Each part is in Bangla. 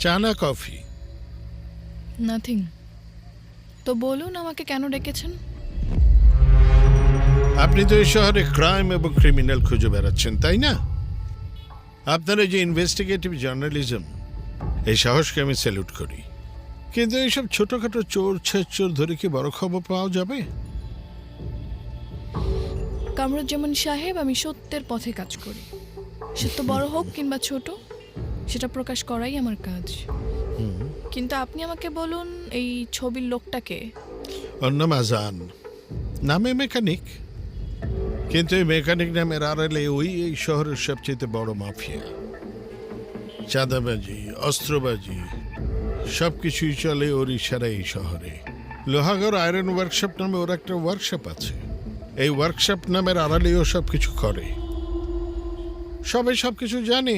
চা না কফি? নাথিং। তো বলুন আমাকে কেন ডেকেছেন? আপনি তো এই শহরে ক্রাইম এবং ক্রিমিনাল খুঁজে বেড়াচ্ছেন, তাই না? আপনার এই যে ইনভেস্টিগেটিভ জার্নালিজম, এই সাহসকে আমি স্যালুট করি। কিন্তু এইসব ছোটখাটো চোর ছেচোর ধরে কি বড় খবর পাওয়া যাবে? কামরুজ্জামান সাহেব, আমি সত্যের পথে কাজ করি। সত্য বড় হোক কিংবা ছোট, সেটা প্রকাশ করাই আমার কাজ। কিন্তু আপনি আমাকে বলুন, এই ছবির লোকটাকে? ওর নাম আজান, নামে মেকানিক, কিন্তু এই মেকানিক নামের আড়ালে ওই এই শহরের সবচেয়ে বড় মাফিয়া। চাঁদাবাজি, অস্ত্রবাজি সবকিছুই চলে ওর ইশারায় এই শহরে। লোহাগড় আয়রন ওয়ার্কশপ নামে ওর একটা ওয়ার্কশপ আছে। এই ওয়ার্কশপ নামের আড়ালেও সবকিছু করে। সবাই সবকিছু জানে,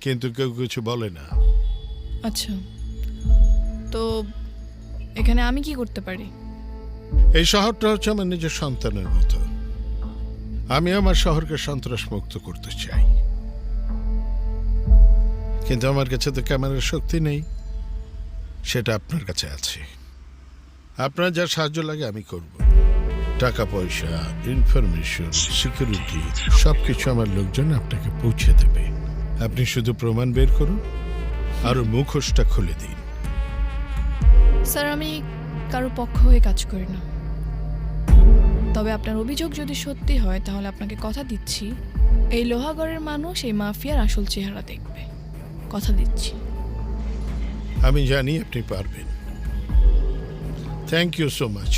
কিন্তু কেউ কিছু বলে না। আচ্ছা, তো এখানে আমি কি করতে পারি? এই শহরটা হচ্ছে আমার নিজের সন্তানের মতো। আমি আমার শহরকে সন্ত্রাস মুক্ত করতে চাই, কিন্তু আমার কাছে তো ক্যামেরার শক্তি নেই। সেটা আপনার কাছে আছে। আপনার যা সাহায্য লাগে আমি করব। টাকা পয়সা, ইনফরমেশন, সিকিউরিটি সবকিছু আমার লোকজন আপনাকে পৌঁছে দেবে। আপনি শুধু প্রমাণ বের করুন আর ওর মুখোশটা খুলে দিন। স্যার, আমি কারো পক্ষ হয়ে কাজ করি না। তবে আপনার অভিযোগ যদি সত্যি হয়, তাহলে আপনাকে কথা দিচ্ছি, এই লোহাগড়ের মানুষ এই মাফিয়ার আসল চেহারা দেখবে। কথা দিচ্ছি। আমি জানি আপনি পারবেন। Thank you so much.